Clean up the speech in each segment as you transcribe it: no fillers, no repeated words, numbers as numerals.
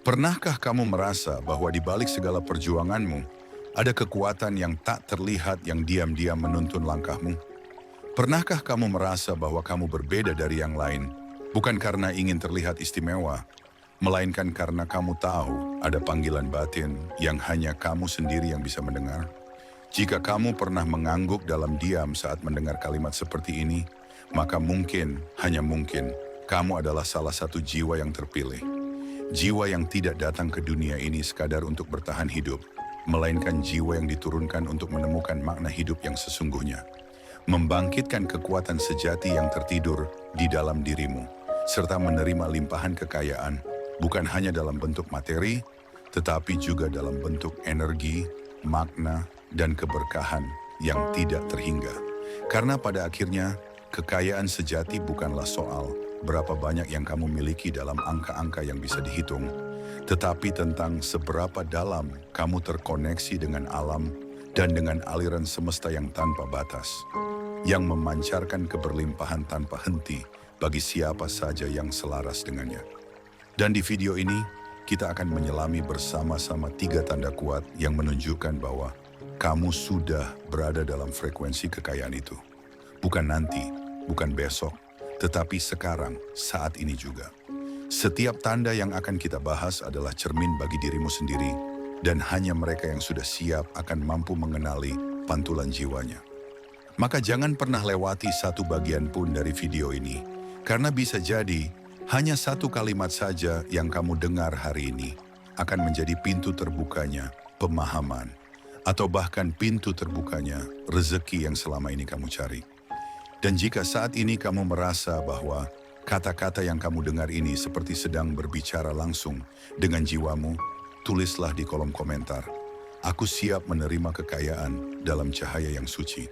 Pernahkah kamu merasa bahwa di balik segala perjuanganmu, ada kekuatan yang tak terlihat yang diam-diam menuntun langkahmu? Pernahkah kamu merasa bahwa kamu berbeda dari yang lain, bukan karena ingin terlihat istimewa, melainkan karena kamu tahu ada panggilan batin yang hanya kamu sendiri yang bisa mendengar? Jika kamu pernah mengangguk dalam diam saat mendengar kalimat seperti ini, maka mungkin, hanya mungkin, kamu adalah salah satu jiwa yang terpilih. Jiwa yang tidak datang ke dunia ini sekadar untuk bertahan hidup, melainkan jiwa yang diturunkan untuk menemukan makna hidup yang sesungguhnya. Membangkitkan kekuatan sejati yang tertidur di dalam dirimu, serta menerima limpahan kekayaan, bukan hanya dalam bentuk materi, tetapi juga dalam bentuk energi, makna, dan keberkahan yang tidak terhingga. Karena pada akhirnya, kekayaan sejati bukanlah soal berapa banyak yang kamu miliki dalam angka-angka yang bisa dihitung, tetapi tentang seberapa dalam kamu terkoneksi dengan alam dan dengan aliran semesta yang tanpa batas, yang memancarkan keberlimpahan tanpa henti bagi siapa saja yang selaras dengannya. Dan di video ini, kita akan menyelami bersama-sama 3 tanda kuat yang menunjukkan bahwa kamu sudah berada dalam frekuensi kekayaan itu. Bukan nanti, bukan besok, tetapi sekarang, saat ini juga. Setiap tanda yang akan kita bahas adalah cermin bagi dirimu sendiri, dan hanya mereka yang sudah siap akan mampu mengenali pantulan jiwanya. Maka jangan pernah lewati satu bagian pun dari video ini, karena bisa jadi hanya satu kalimat saja yang kamu dengar hari ini akan menjadi pintu terbukanya pemahaman, atau bahkan pintu terbukanya rezeki yang selama ini kamu cari. Dan jika saat ini kamu merasa bahwa kata-kata yang kamu dengar ini seperti sedang berbicara langsung dengan jiwamu, tulislah di kolom komentar, "Aku siap menerima kekayaan dalam cahaya yang suci."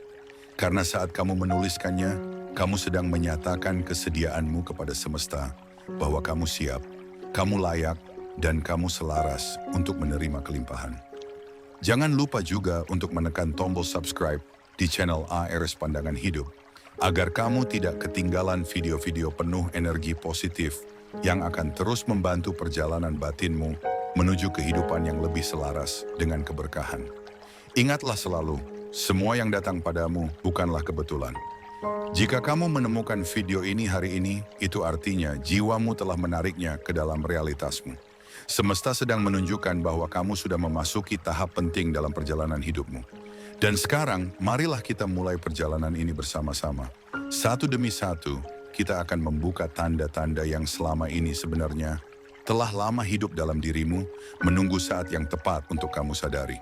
Karena saat kamu menuliskannya, kamu sedang menyatakan kesediaanmu kepada semesta bahwa kamu siap, kamu layak, dan kamu selaras untuk menerima kelimpahan. Jangan lupa juga untuk menekan tombol subscribe di channel ARS Pandangan Hidup, agar kamu tidak ketinggalan video-video penuh energi positif yang akan terus membantu perjalanan batinmu menuju kehidupan yang lebih selaras dengan keberkahan. Ingatlah selalu, semua yang datang padamu bukanlah kebetulan. Jika kamu menemukan video ini hari ini, itu artinya jiwamu telah menariknya ke dalam realitasmu. Semesta sedang menunjukkan bahwa kamu sudah memasuki tahap penting dalam perjalanan hidupmu. Dan sekarang, marilah kita mulai perjalanan ini bersama-sama. Satu demi satu, kita akan membuka tanda-tanda yang selama ini sebenarnya telah lama hidup dalam dirimu, menunggu saat yang tepat untuk kamu sadari.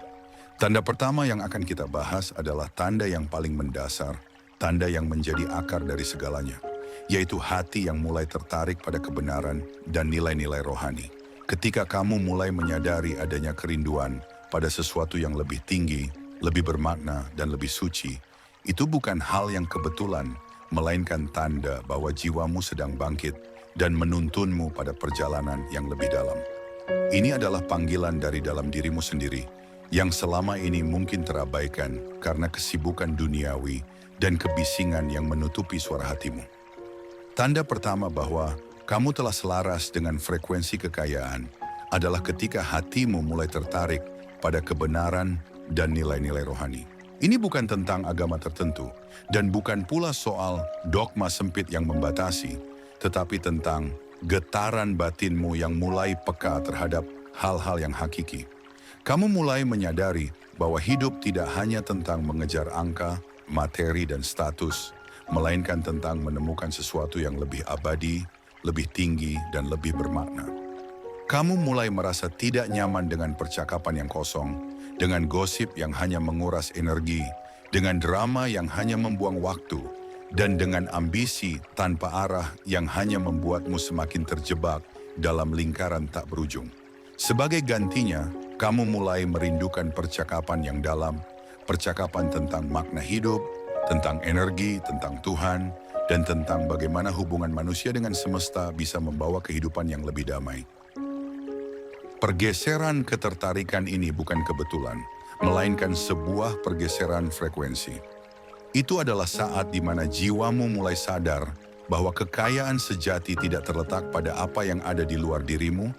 Tanda pertama yang akan kita bahas adalah tanda yang paling mendasar, tanda yang menjadi akar dari segalanya, yaitu hati yang mulai tertarik pada kebenaran dan nilai-nilai rohani. Ketika kamu mulai menyadari adanya kerinduan pada sesuatu yang lebih tinggi, lebih bermakna, dan lebih suci, itu bukan hal yang kebetulan, melainkan tanda bahwa jiwamu sedang bangkit dan menuntunmu pada perjalanan yang lebih dalam. Ini adalah panggilan dari dalam dirimu sendiri, yang selama ini mungkin terabaikan karena kesibukan duniawi dan kebisingan yang menutupi suara hatimu. Tanda pertama bahwa kamu telah selaras dengan frekuensi kekayaan adalah ketika hatimu mulai tertarik pada kebenaran dan nilai-nilai rohani. Ini bukan tentang agama tertentu, dan bukan pula soal dogma sempit yang membatasi, tetapi tentang getaran batinmu yang mulai peka terhadap hal-hal yang hakiki. Kamu mulai menyadari bahwa hidup tidak hanya tentang mengejar angka, materi, dan status, melainkan tentang menemukan sesuatu yang lebih abadi, lebih tinggi, dan lebih bermakna. Kamu mulai merasa tidak nyaman dengan percakapan yang kosong, dengan gosip yang hanya menguras energi, dengan drama yang hanya membuang waktu, dan dengan ambisi tanpa arah yang hanya membuatmu semakin terjebak dalam lingkaran tak berujung. Sebagai gantinya, kamu mulai merindukan percakapan yang dalam, percakapan tentang makna hidup, tentang energi, tentang Tuhan, dan tentang bagaimana hubungan manusia dengan semesta bisa membawa kehidupan yang lebih damai. Pergeseran ketertarikan ini bukan kebetulan, melainkan sebuah pergeseran frekuensi. Itu adalah saat di mana jiwamu mulai sadar bahwa kekayaan sejati tidak terletak pada apa yang ada di luar dirimu,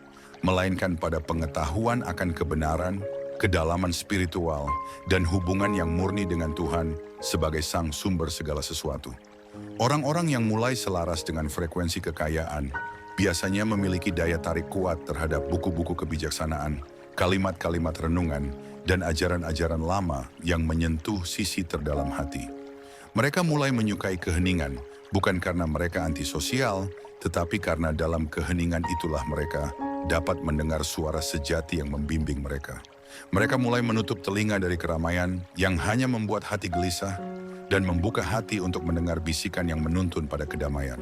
melainkan pada pengetahuan akan kebenaran, kedalaman spiritual, dan hubungan yang murni dengan Tuhan sebagai sang sumber segala sesuatu. Orang-orang yang mulai selaras dengan frekuensi kekayaan biasanya memiliki daya tarik kuat terhadap buku-buku kebijaksanaan, kalimat-kalimat renungan, dan ajaran-ajaran lama yang menyentuh sisi terdalam hati. Mereka mulai menyukai keheningan, bukan karena mereka antisosial, tetapi karena dalam keheningan itulah mereka dapat mendengar suara sejati yang membimbing mereka. Mereka mulai menutup telinga dari keramaian yang hanya membuat hati gelisah dan membuka hati untuk mendengar bisikan yang menuntun pada kedamaian.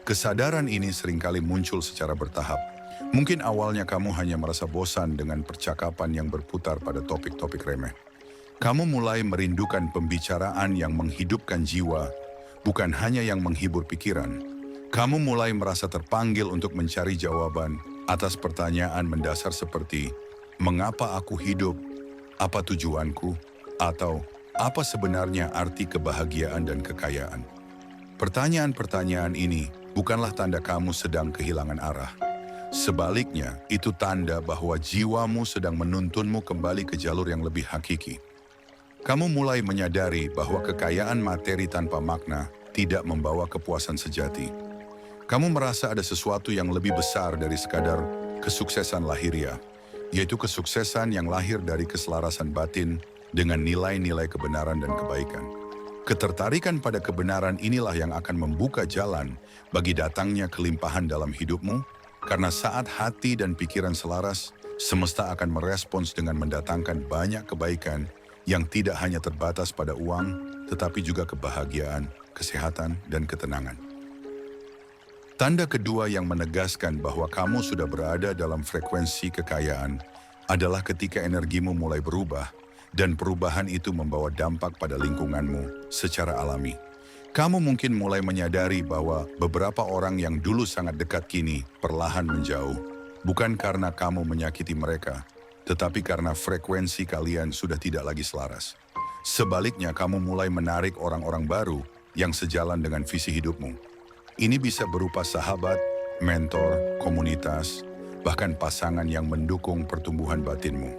Kesadaran ini seringkali muncul secara bertahap. Mungkin awalnya kamu hanya merasa bosan dengan percakapan yang berputar pada topik-topik remeh. Kamu mulai merindukan pembicaraan yang menghidupkan jiwa, bukan hanya yang menghibur pikiran. Kamu mulai merasa terpanggil untuk mencari jawaban atas pertanyaan mendasar seperti, mengapa aku hidup? Apa tujuanku? Atau apa sebenarnya arti kebahagiaan dan kekayaan? Pertanyaan-pertanyaan ini bukanlah tanda kamu sedang kehilangan arah. Sebaliknya, itu tanda bahwa jiwamu sedang menuntunmu kembali ke jalur yang lebih hakiki. Kamu mulai menyadari bahwa kekayaan materi tanpa makna tidak membawa kepuasan sejati. Kamu merasa ada sesuatu yang lebih besar dari sekadar kesuksesan lahiriah, yaitu kesuksesan yang lahir dari keselarasan batin dengan nilai-nilai kebenaran dan kebaikan. Ketertarikan pada kebenaran inilah yang akan membuka jalan bagi datangnya kelimpahan dalam hidupmu, karena saat hati dan pikiran selaras, semesta akan merespons dengan mendatangkan banyak kebaikan yang tidak hanya terbatas pada uang, tetapi juga kebahagiaan, kesehatan, dan ketenangan. Tanda kedua yang menegaskan bahwa kamu sudah berada dalam frekuensi kekayaan adalah ketika energimu mulai berubah, dan perubahan itu membawa dampak pada lingkunganmu secara alami. Kamu mungkin mulai menyadari bahwa beberapa orang yang dulu sangat dekat kini perlahan menjauh, bukan karena kamu menyakiti mereka, tetapi karena frekuensi kalian sudah tidak lagi selaras. Sebaliknya, kamu mulai menarik orang-orang baru yang sejalan dengan visi hidupmu. Ini bisa berupa sahabat, mentor, komunitas, bahkan pasangan yang mendukung pertumbuhan batinmu.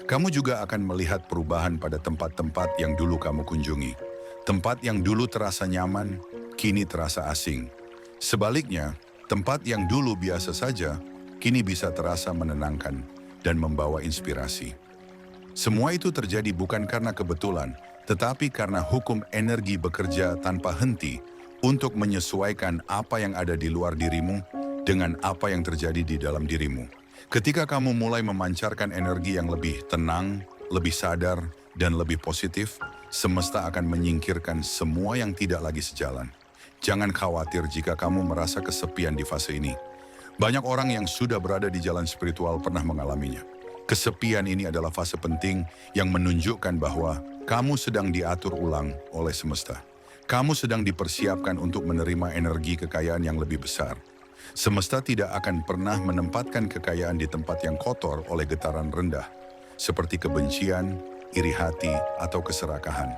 Kamu juga akan melihat perubahan pada tempat-tempat yang dulu kamu kunjungi. Tempat yang dulu terasa nyaman, kini terasa asing. Sebaliknya, tempat yang dulu biasa saja, kini bisa terasa menenangkan dan membawa inspirasi. Semua itu terjadi bukan karena kebetulan, tetapi karena hukum energi bekerja tanpa henti untuk menyesuaikan apa yang ada di luar dirimu dengan apa yang terjadi di dalam dirimu. Ketika kamu mulai memancarkan energi yang lebih tenang, lebih sadar, dan lebih positif, semesta akan menyingkirkan semua yang tidak lagi sejalan. Jangan khawatir jika kamu merasa kesepian di fase ini. Banyak orang yang sudah berada di jalan spiritual pernah mengalaminya. Kesepian ini adalah fase penting yang menunjukkan bahwa kamu sedang diatur ulang oleh semesta. Kamu sedang dipersiapkan untuk menerima energi kekayaan yang lebih besar. Semesta tidak akan pernah menempatkan kekayaan di tempat yang kotor oleh getaran rendah, seperti kebencian, iri hati, atau keserakahan.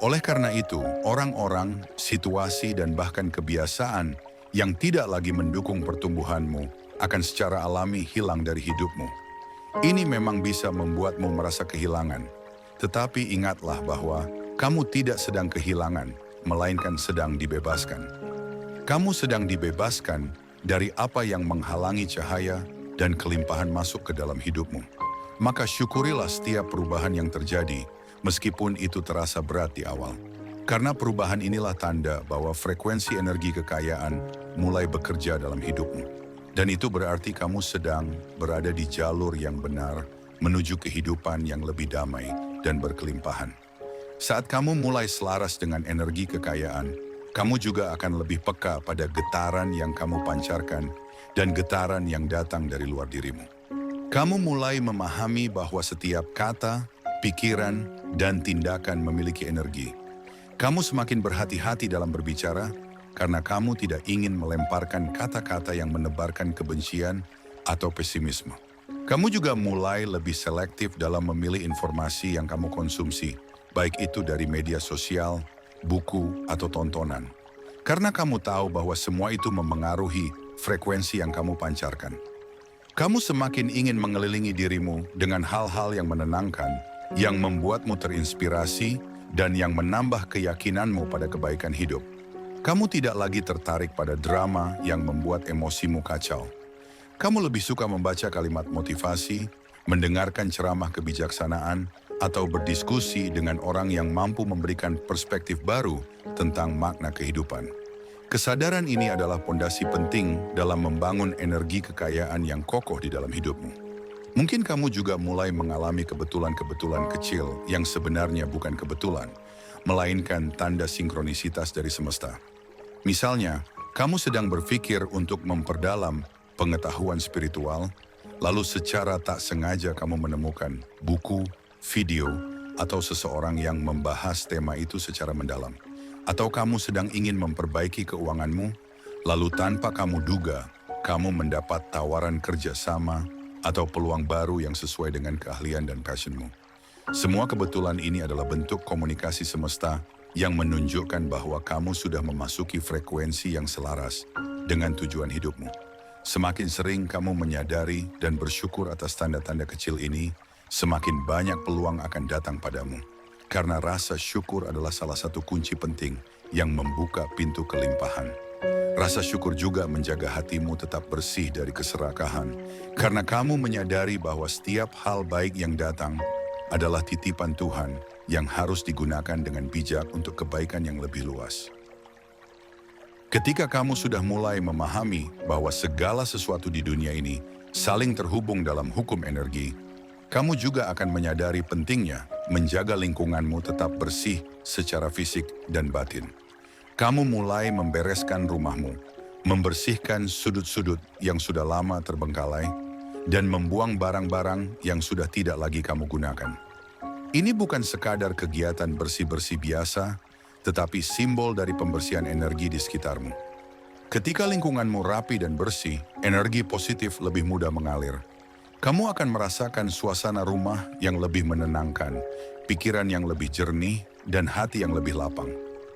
Oleh karena itu, orang-orang, situasi, dan bahkan kebiasaan yang tidak lagi mendukung pertumbuhanmu akan secara alami hilang dari hidupmu. Ini memang bisa membuatmu merasa kehilangan, tetapi ingatlah bahwa kamu tidak sedang kehilangan, melainkan sedang dibebaskan. Kamu sedang dibebaskan dari apa yang menghalangi cahaya dan kelimpahan masuk ke dalam hidupmu. Maka syukurilah setiap perubahan yang terjadi, meskipun itu terasa berat di awal. Karena perubahan inilah tanda bahwa frekuensi energi kekayaan mulai bekerja dalam hidupmu. Dan itu berarti kamu sedang berada di jalur yang benar menuju kehidupan yang lebih damai dan berkelimpahan. Saat kamu mulai selaras dengan energi kekayaan, kamu juga akan lebih peka pada getaran yang kamu pancarkan dan getaran yang datang dari luar dirimu. Kamu mulai memahami bahwa setiap kata, pikiran, dan tindakan memiliki energi. Kamu semakin berhati-hati dalam berbicara karena kamu tidak ingin melemparkan kata-kata yang menebarkan kebencian atau pesimisme. Kamu juga mulai lebih selektif dalam memilih informasi yang kamu konsumsi, baik itu dari media sosial, buku, atau tontonan. Karena kamu tahu bahwa semua itu memengaruhi frekuensi yang kamu pancarkan. Kamu semakin ingin mengelilingi dirimu dengan hal-hal yang menenangkan, yang membuatmu terinspirasi, dan yang menambah keyakinanmu pada kebaikan hidup. Kamu tidak lagi tertarik pada drama yang membuat emosimu kacau. Kamu lebih suka membaca kalimat motivasi, mendengarkan ceramah kebijaksanaan, atau berdiskusi dengan orang yang mampu memberikan perspektif baru tentang makna kehidupan. Kesadaran ini adalah pondasi penting dalam membangun energi kekayaan yang kokoh di dalam hidupmu. Mungkin kamu juga mulai mengalami kebetulan-kebetulan kecil yang sebenarnya bukan kebetulan, melainkan tanda sinkronisitas dari semesta. Misalnya, kamu sedang berpikir untuk memperdalam pengetahuan spiritual, lalu secara tak sengaja kamu menemukan buku, video, atau seseorang yang membahas tema itu secara mendalam. Atau kamu sedang ingin memperbaiki keuanganmu, lalu tanpa kamu duga, kamu mendapat tawaran kerjasama atau peluang baru yang sesuai dengan keahlian dan passionmu. Semua kebetulan ini adalah bentuk komunikasi semesta yang menunjukkan bahwa kamu sudah memasuki frekuensi yang selaras dengan tujuan hidupmu. Semakin sering kamu menyadari dan bersyukur atas tanda-tanda kecil ini, semakin banyak peluang akan datang padamu. Karena rasa syukur adalah salah satu kunci penting yang membuka pintu kelimpahan. Rasa syukur juga menjaga hatimu tetap bersih dari keserakahan, karena kamu menyadari bahwa setiap hal baik yang datang adalah titipan Tuhan yang harus digunakan dengan bijak untuk kebaikan yang lebih luas. Ketika kamu sudah mulai memahami bahwa segala sesuatu di dunia ini saling terhubung dalam hukum energi, kamu juga akan menyadari pentingnya menjaga lingkunganmu tetap bersih secara fisik dan batin. Kamu mulai membereskan rumahmu, membersihkan sudut-sudut yang sudah lama terbengkalai, dan membuang barang-barang yang sudah tidak lagi kamu gunakan. Ini bukan sekadar kegiatan bersih-bersih biasa, tetapi simbol dari pembersihan energi di sekitarmu. Ketika lingkunganmu rapi dan bersih, energi positif lebih mudah mengalir. Kamu akan merasakan suasana rumah yang lebih menenangkan, pikiran yang lebih jernih, dan hati yang lebih lapang.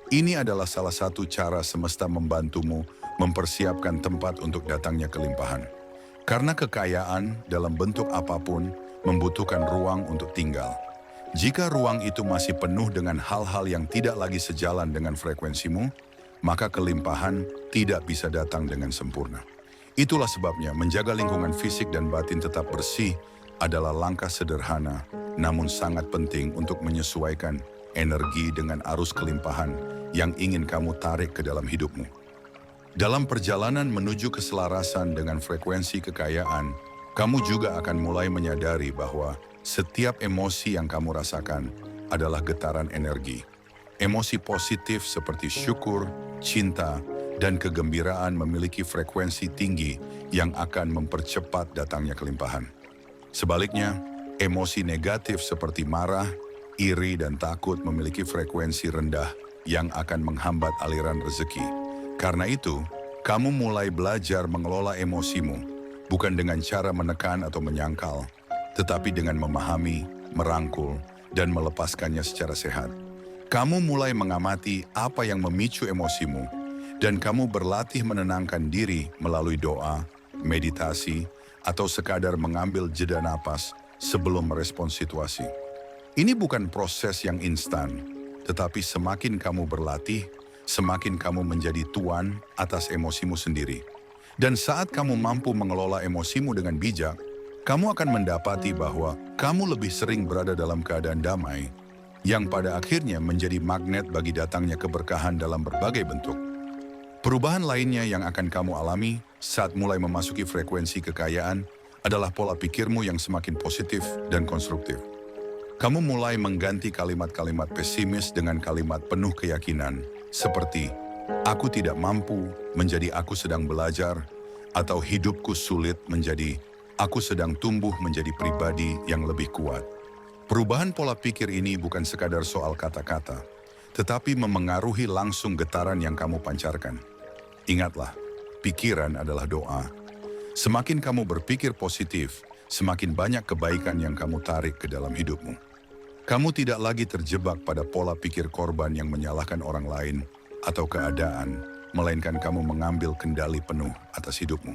Ini adalah salah satu cara semesta membantumu mempersiapkan tempat untuk datangnya kelimpahan. Karena kekayaan dalam bentuk apapun membutuhkan ruang untuk tinggal. Jika ruang itu masih penuh dengan hal-hal yang tidak lagi sejalan dengan frekuensimu, maka kelimpahan tidak bisa datang dengan sempurna. Itulah sebabnya menjaga lingkungan fisik dan batin tetap bersih adalah langkah sederhana, namun sangat penting untuk menyesuaikan energi dengan arus kelimpahan yang ingin kamu tarik ke dalam hidupmu. Dalam perjalanan menuju keselarasan dengan frekuensi kekayaan, kamu juga akan mulai menyadari bahwa setiap emosi yang kamu rasakan adalah getaran energi. Emosi positif seperti syukur, cinta, dan kegembiraan memiliki frekuensi tinggi yang akan mempercepat datangnya kelimpahan. Sebaliknya, emosi negatif seperti marah, iri, dan takut memiliki frekuensi rendah yang akan menghambat aliran rezeki. Karena itu, kamu mulai belajar mengelola emosimu, bukan dengan cara menekan atau menyangkal, tetapi dengan memahami, merangkul, dan melepaskannya secara sehat. Kamu mulai mengamati apa yang memicu emosimu, dan kamu berlatih menenangkan diri melalui doa, meditasi, atau sekadar mengambil jeda napas sebelum merespons situasi. Ini bukan proses yang instan, tetapi semakin kamu berlatih, semakin kamu menjadi tuan atas emosimu sendiri. Dan saat kamu mampu mengelola emosimu dengan bijak, kamu akan mendapati bahwa kamu lebih sering berada dalam keadaan damai, yang pada akhirnya menjadi magnet bagi datangnya keberkahan dalam berbagai bentuk. Perubahan lainnya yang akan kamu alami saat mulai memasuki frekuensi kekayaan adalah pola pikirmu yang semakin positif dan konstruktif. Kamu mulai mengganti kalimat-kalimat pesimis dengan kalimat penuh keyakinan, seperti "aku tidak mampu" menjadi "aku sedang belajar", atau "hidupku sulit" menjadi "aku sedang tumbuh menjadi pribadi yang lebih kuat". Perubahan pola pikir ini bukan sekadar soal kata-kata, tetapi memengaruhi langsung getaran yang kamu pancarkan. Ingatlah, pikiran adalah doa. Semakin kamu berpikir positif, semakin banyak kebaikan yang kamu tarik ke dalam hidupmu. Kamu tidak lagi terjebak pada pola pikir korban yang menyalahkan orang lain atau keadaan, melainkan kamu mengambil kendali penuh atas hidupmu.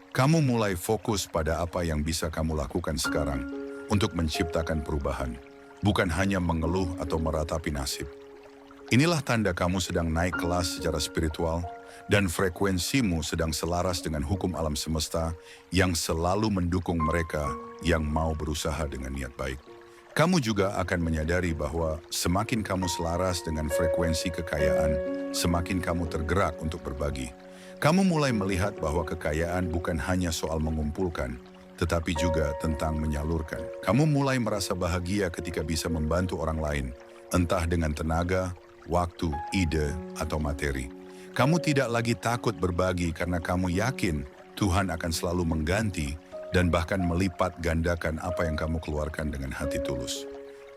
Kamu mulai fokus pada apa yang bisa kamu lakukan sekarang untuk menciptakan perubahan, bukan hanya mengeluh atau meratapi nasib. Inilah tanda kamu sedang naik kelas secara spiritual dan frekuensimu sedang selaras dengan hukum alam semesta yang selalu mendukung mereka yang mau berusaha dengan niat baik. Kamu juga akan menyadari bahwa semakin kamu selaras dengan frekuensi kekayaan, semakin kamu tergerak untuk berbagi. Kamu mulai melihat bahwa kekayaan bukan hanya soal mengumpulkan, tetapi juga tentang menyalurkan. Kamu mulai merasa bahagia ketika bisa membantu orang lain, entah dengan tenaga, waktu, ide, atau materi. Kamu tidak lagi takut berbagi karena kamu yakin Tuhan akan selalu mengganti dan bahkan melipat gandakan apa yang kamu keluarkan dengan hati tulus.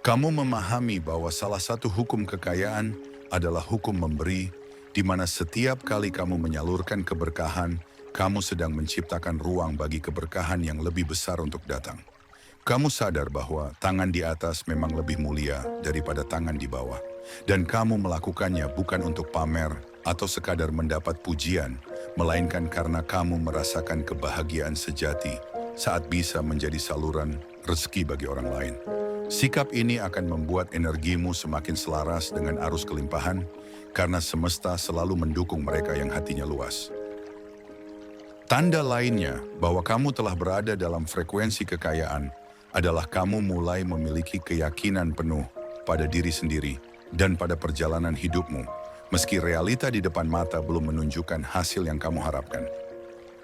Kamu memahami bahwa salah satu hukum kekayaan adalah hukum memberi, di mana setiap kali kamu menyalurkan keberkahan, kamu sedang menciptakan ruang bagi keberkahan yang lebih besar untuk datang. Kamu sadar bahwa tangan di atas memang lebih mulia daripada tangan di bawah. Dan kamu melakukannya bukan untuk pamer atau sekadar mendapat pujian, melainkan karena kamu merasakan kebahagiaan sejati saat bisa menjadi saluran rezeki bagi orang lain. Sikap ini akan membuat energimu semakin selaras dengan arus kelimpahan, karena semesta selalu mendukung mereka yang hatinya luas. Tanda lainnya bahwa kamu telah berada dalam frekuensi kekayaan adalah kamu mulai memiliki keyakinan penuh pada diri sendiri dan pada perjalanan hidupmu, meski realita di depan mata belum menunjukkan hasil yang kamu harapkan.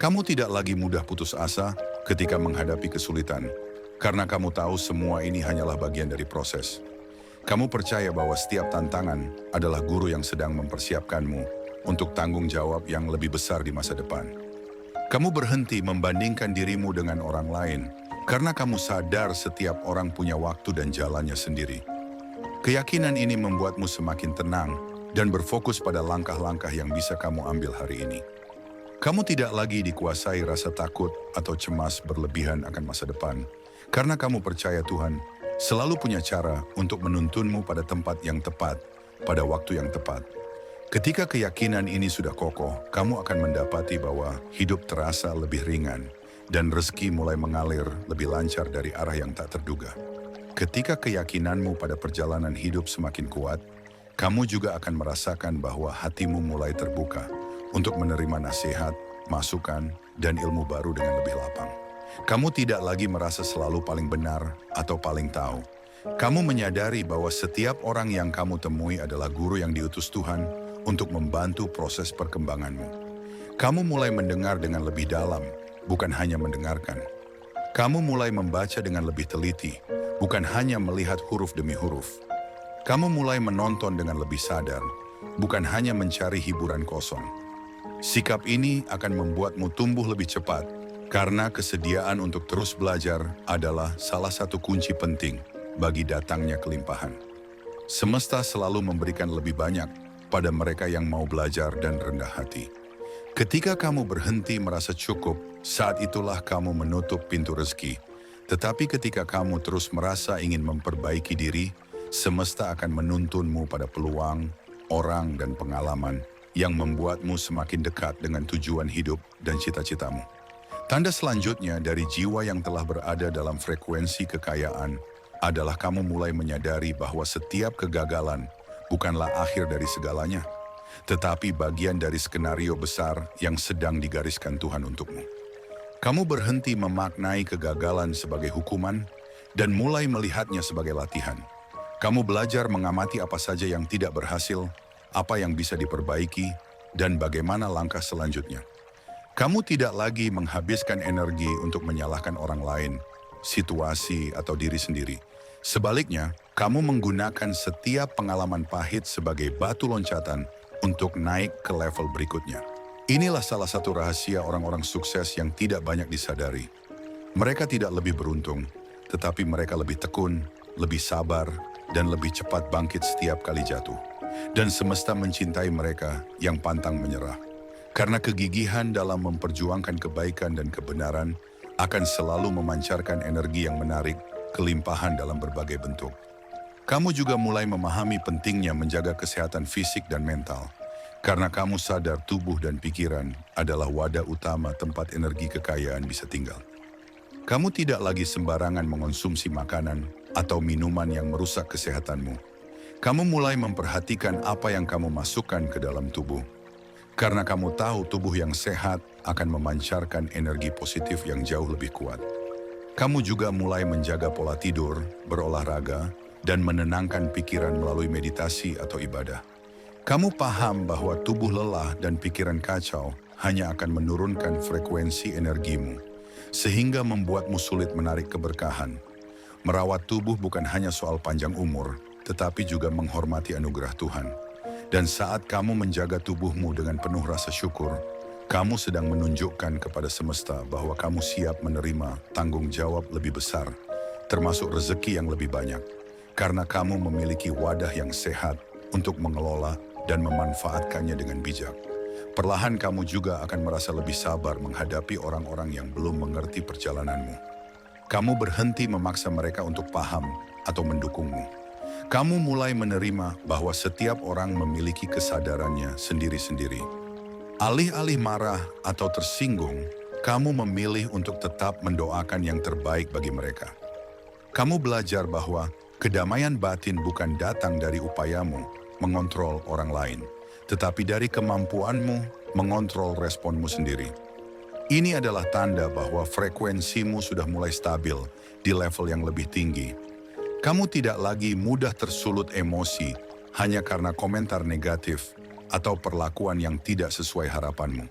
Kamu tidak lagi mudah putus asa ketika menghadapi kesulitan, karena kamu tahu semua ini hanyalah bagian dari proses. Kamu percaya bahwa setiap tantangan adalah guru yang sedang mempersiapkanmu untuk tanggung jawab yang lebih besar di masa depan. Kamu berhenti membandingkan dirimu dengan orang lain, karena kamu sadar setiap orang punya waktu dan jalannya sendiri. Keyakinan ini membuatmu semakin tenang dan berfokus pada langkah-langkah yang bisa kamu ambil hari ini. Kamu tidak lagi dikuasai rasa takut atau cemas berlebihan akan masa depan, karena kamu percaya Tuhan selalu punya cara untuk menuntunmu pada tempat yang tepat, pada waktu yang tepat. Ketika keyakinan ini sudah kokoh, kamu akan mendapati bahwa hidup terasa lebih ringan dan rezeki mulai mengalir lebih lancar dari arah yang tak terduga. Ketika keyakinanmu pada perjalanan hidup semakin kuat, kamu juga akan merasakan bahwa hatimu mulai terbuka untuk menerima nasihat, masukan, dan ilmu baru dengan lebih lapang. Kamu tidak lagi merasa selalu paling benar atau paling tahu. Kamu menyadari bahwa setiap orang yang kamu temui adalah guru yang diutus Tuhan untuk membantu proses perkembanganmu. Kamu mulai mendengar dengan lebih dalam, bukan hanya mendengarkan. Kamu mulai membaca dengan lebih teliti, bukan hanya melihat huruf demi huruf. Kamu mulai menonton dengan lebih sadar, bukan hanya mencari hiburan kosong. Sikap ini akan membuatmu tumbuh lebih cepat, karena kesediaan untuk terus belajar adalah salah satu kunci penting bagi datangnya kelimpahan. Semesta selalu memberikan lebih banyak pada mereka yang mau belajar dan rendah hati. Ketika kamu berhenti merasa cukup, saat itulah kamu menutup pintu rezeki. Tetapi ketika kamu terus merasa ingin memperbaiki diri, semesta akan menuntunmu pada peluang, orang, dan pengalaman yang membuatmu semakin dekat dengan tujuan hidup dan cita-citamu. Tanda selanjutnya dari jiwa yang telah berada dalam frekuensi kekayaan adalah kamu mulai menyadari bahwa setiap kegagalan bukanlah akhir dari segalanya, tetapi bagian dari skenario besar yang sedang digariskan Tuhan untukmu. Kamu berhenti memaknai kegagalan sebagai hukuman dan mulai melihatnya sebagai latihan. Kamu belajar mengamati apa saja yang tidak berhasil, apa yang bisa diperbaiki, dan bagaimana langkah selanjutnya. Kamu tidak lagi menghabiskan energi untuk menyalahkan orang lain, situasi, atau diri sendiri. Sebaliknya, kamu menggunakan setiap pengalaman pahit sebagai batu loncatan untuk naik ke level berikutnya. Inilah salah satu rahasia orang-orang sukses yang tidak banyak disadari. Mereka tidak lebih beruntung, tetapi mereka lebih tekun, lebih sabar, dan lebih cepat bangkit setiap kali jatuh. Dan semesta mencintai mereka yang pantang menyerah. Karena kegigihan dalam memperjuangkan kebaikan dan kebenaran akan selalu memancarkan energi yang menarik, kelimpahan dalam berbagai bentuk. Kamu juga mulai memahami pentingnya menjaga kesehatan fisik dan mental. Karena kamu sadar tubuh dan pikiran adalah wadah utama tempat energi kekayaan bisa tinggal. Kamu tidak lagi sembarangan mengonsumsi makanan atau minuman yang merusak kesehatanmu. Kamu mulai memperhatikan apa yang kamu masukkan ke dalam tubuh. Karena kamu tahu tubuh yang sehat akan memancarkan energi positif yang jauh lebih kuat. Kamu juga mulai menjaga pola tidur, berolahraga, dan menenangkan pikiran melalui meditasi atau ibadah. Kamu paham bahwa tubuh lelah dan pikiran kacau hanya akan menurunkan frekuensi energimu, sehingga membuatmu sulit menarik keberkahan. Merawat tubuh bukan hanya soal panjang umur, tetapi juga menghormati anugerah Tuhan. Dan saat kamu menjaga tubuhmu dengan penuh rasa syukur, kamu sedang menunjukkan kepada semesta bahwa kamu siap menerima tanggung jawab lebih besar, termasuk rezeki yang lebih banyak, karena kamu memiliki wadah yang sehat untuk mengelola dan memanfaatkannya dengan bijak. Perlahan kamu juga akan merasa lebih sabar menghadapi orang-orang yang belum mengerti perjalananmu. Kamu berhenti memaksa mereka untuk paham atau mendukungmu. Kamu mulai menerima bahwa setiap orang memiliki kesadarannya sendiri-sendiri. Alih-alih marah atau tersinggung, kamu memilih untuk tetap mendoakan yang terbaik bagi mereka. Kamu belajar bahwa kedamaian batin bukan datang dari upayamu mengontrol orang lain, tetapi dari kemampuanmu mengontrol responmu sendiri. Ini adalah tanda bahwa frekuensimu sudah mulai stabil di level yang lebih tinggi. Kamu tidak lagi mudah tersulut emosi hanya karena komentar negatif atau perlakuan yang tidak sesuai harapanmu.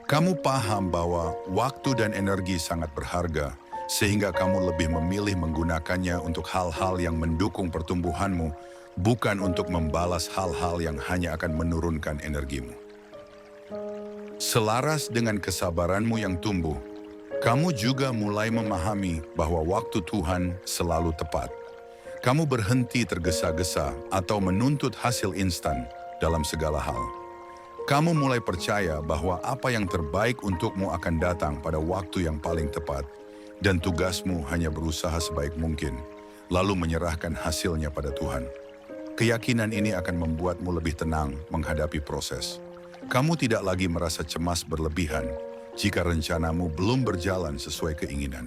Kamu paham bahwa waktu dan energi sangat berharga, sehingga kamu lebih memilih menggunakannya untuk hal-hal yang mendukung pertumbuhanmu, bukan untuk membalas hal-hal yang hanya akan menurunkan energimu. Selaras dengan kesabaranmu yang tumbuh, kamu juga mulai memahami bahwa waktu Tuhan selalu tepat. Kamu berhenti tergesa-gesa atau menuntut hasil instan dalam segala hal. Kamu mulai percaya bahwa apa yang terbaik untukmu akan datang pada waktu yang paling tepat, dan tugasmu hanya berusaha sebaik mungkin, lalu menyerahkan hasilnya pada Tuhan. Keyakinan ini akan membuatmu lebih tenang menghadapi proses. Kamu tidak lagi merasa cemas berlebihan jika rencanamu belum berjalan sesuai keinginan.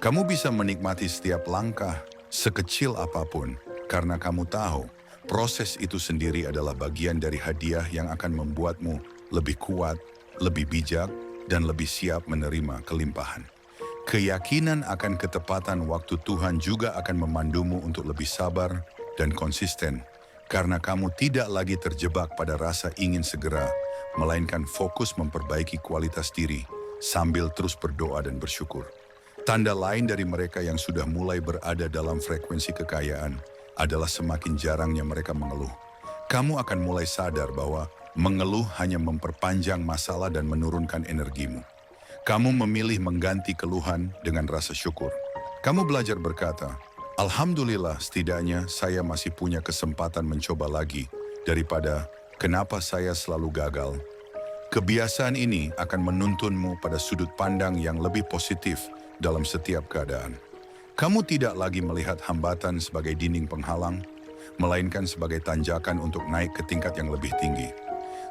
Kamu bisa menikmati setiap langkah, sekecil apapun, karena kamu tahu proses itu sendiri adalah bagian dari hadiah yang akan membuatmu lebih kuat, lebih bijak, dan lebih siap menerima kelimpahan. Keyakinan akan ketepatan waktu Tuhan juga akan memandumu untuk lebih sabar dan konsisten, karena kamu tidak lagi terjebak pada rasa ingin segera, melainkan fokus memperbaiki kualitas diri sambil terus berdoa dan bersyukur. Tanda lain dari mereka yang sudah mulai berada dalam frekuensi kekayaan adalah semakin jarangnya mereka mengeluh. Kamu akan mulai sadar bahwa mengeluh hanya memperpanjang masalah dan menurunkan energimu. Kamu memilih mengganti keluhan dengan rasa syukur. Kamu belajar berkata, "Alhamdulillah, setidaknya saya masih punya kesempatan mencoba lagi daripada kenapa saya selalu gagal." Kebiasaan ini akan menuntunmu pada sudut pandang yang lebih positif dalam setiap keadaan. Kamu tidak lagi melihat hambatan sebagai dinding penghalang, melainkan sebagai tanjakan untuk naik ke tingkat yang lebih tinggi.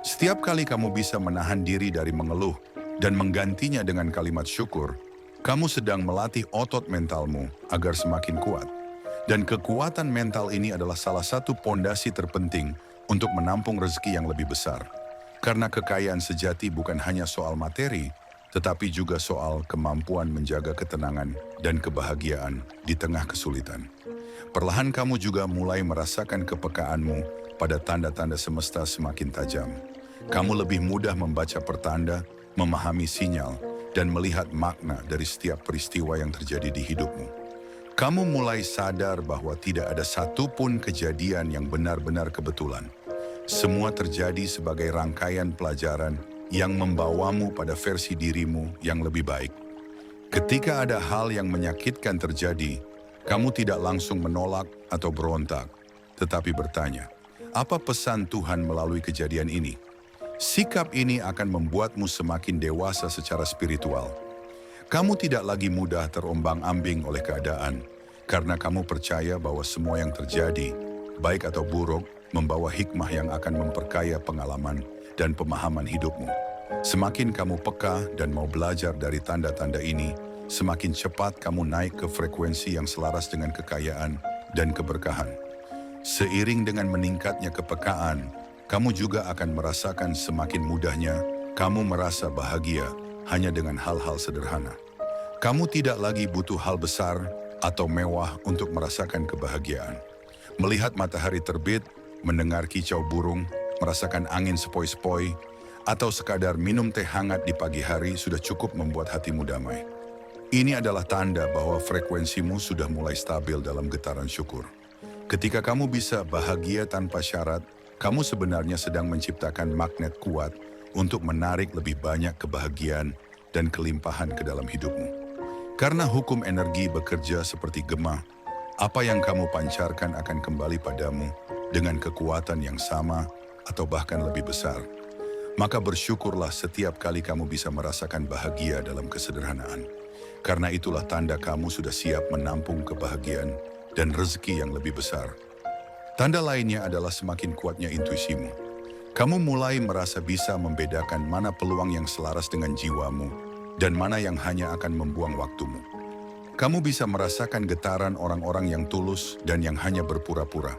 Setiap kali kamu bisa menahan diri dari mengeluh dan menggantinya dengan kalimat syukur, kamu sedang melatih otot mentalmu agar semakin kuat. Dan kekuatan mental ini adalah salah satu pondasi terpenting untuk menampung rezeki yang lebih besar. Karena kekayaan sejati bukan hanya soal materi, tetapi juga soal kemampuan menjaga ketenangan dan kebahagiaan di tengah kesulitan. Perlahan kamu juga mulai merasakan kepekaanmu pada tanda-tanda semesta semakin tajam. Kamu lebih mudah membaca pertanda, memahami sinyal, dan melihat makna dari setiap peristiwa yang terjadi di hidupmu. Kamu mulai sadar bahwa tidak ada satupun kejadian yang benar-benar kebetulan. Semua terjadi sebagai rangkaian pelajaran yang membawamu pada versi dirimu yang lebih baik. Ketika ada hal yang menyakitkan terjadi, kamu tidak langsung menolak atau berontak, tetapi bertanya, apa pesan Tuhan melalui kejadian ini? Sikap ini akan membuatmu semakin dewasa secara spiritual. Kamu tidak lagi mudah terombang-ambing oleh keadaan, karena kamu percaya bahwa semua yang terjadi, baik atau buruk, membawa hikmah yang akan memperkaya pengalaman dan pemahaman hidupmu. Semakin kamu peka dan mau belajar dari tanda-tanda ini, semakin cepat kamu naik ke frekuensi yang selaras dengan kekayaan dan keberkahan. Seiring dengan meningkatnya kepekaan, kamu juga akan merasakan semakin mudahnya kamu merasa bahagia hanya dengan hal-hal sederhana. Kamu tidak lagi butuh hal besar atau mewah untuk merasakan kebahagiaan. Melihat matahari terbit, mendengar kicau burung, merasakan angin sepoi-sepoi, atau sekadar minum teh hangat di pagi hari sudah cukup membuat hatimu damai. Ini adalah tanda bahwa frekuensimu sudah mulai stabil dalam getaran syukur. Ketika kamu bisa bahagia tanpa syarat, kamu sebenarnya sedang menciptakan magnet kuat untuk menarik lebih banyak kebahagiaan dan kelimpahan ke dalam hidupmu. Karena hukum energi bekerja seperti gema, apa yang kamu pancarkan akan kembali padamu dengan kekuatan yang sama atau bahkan lebih besar. Maka bersyukurlah setiap kali kamu bisa merasakan bahagia dalam kesederhanaan. Karena itulah tanda kamu sudah siap menampung kebahagiaan dan rezeki yang lebih besar. Tanda lainnya adalah semakin kuatnya intuisimu. Kamu mulai merasa bisa membedakan mana peluang yang selaras dengan jiwamu dan mana yang hanya akan membuang waktumu. Kamu bisa merasakan getaran orang-orang yang tulus dan yang hanya berpura-pura.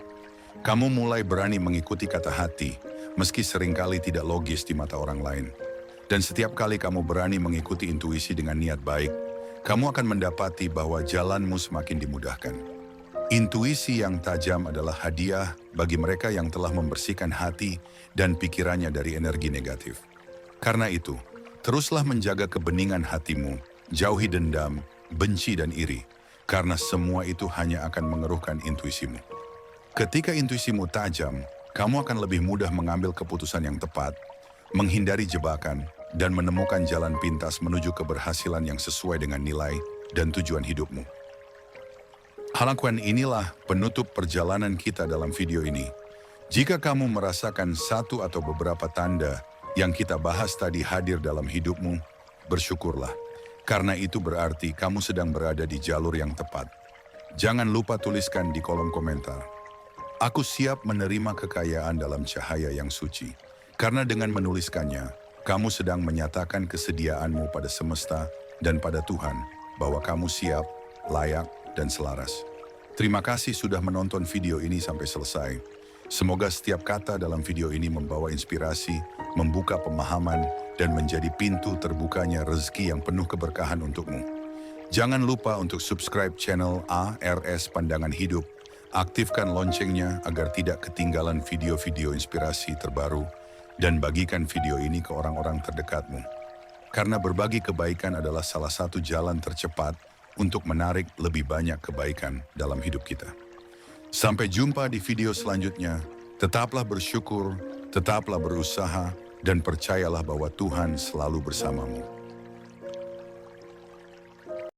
Kamu mulai berani mengikuti kata hati, meski seringkali tidak logis di mata orang lain. Dan setiap kali kamu berani mengikuti intuisi dengan niat baik, kamu akan mendapati bahwa jalanmu semakin dimudahkan. Intuisi yang tajam adalah hadiah bagi mereka yang telah membersihkan hati dan pikirannya dari energi negatif. Karena itu, teruslah menjaga kebeningan hatimu, jauhi dendam, benci dan iri, karena semua itu hanya akan mengeruhkan intuisimu. Ketika intuisimu tajam, kamu akan lebih mudah mengambil keputusan yang tepat, menghindari jebakan, dan menemukan jalan pintas menuju keberhasilan yang sesuai dengan nilai dan tujuan hidupmu. Halakuan inilah penutup perjalanan kita dalam video ini. Jika kamu merasakan satu atau beberapa tanda yang kita bahas tadi hadir dalam hidupmu, bersyukurlah. Karena itu berarti kamu sedang berada di jalur yang tepat. Jangan lupa tuliskan di kolom komentar. Aku siap menerima kekayaan dalam cahaya yang suci. Karena dengan menuliskannya, kamu sedang menyatakan kesediaanmu pada semesta dan pada Tuhan bahwa kamu siap, layak, dan selaras. Terima kasih sudah menonton video ini sampai selesai. Semoga setiap kata dalam video ini membawa inspirasi, membuka pemahaman, dan menjadi pintu terbukanya rezeki yang penuh keberkahan untukmu. Jangan lupa untuk subscribe channel ARS Pandangan Hidup, aktifkan loncengnya agar tidak ketinggalan video-video inspirasi terbaru, dan bagikan video ini ke orang-orang terdekatmu. Karena berbagi kebaikan adalah salah satu jalan tercepat untuk menarik lebih banyak kebaikan dalam hidup kita. Sampai jumpa di video selanjutnya. Tetaplah bersyukur, tetaplah berusaha, dan percayalah bahwa Tuhan selalu bersamamu.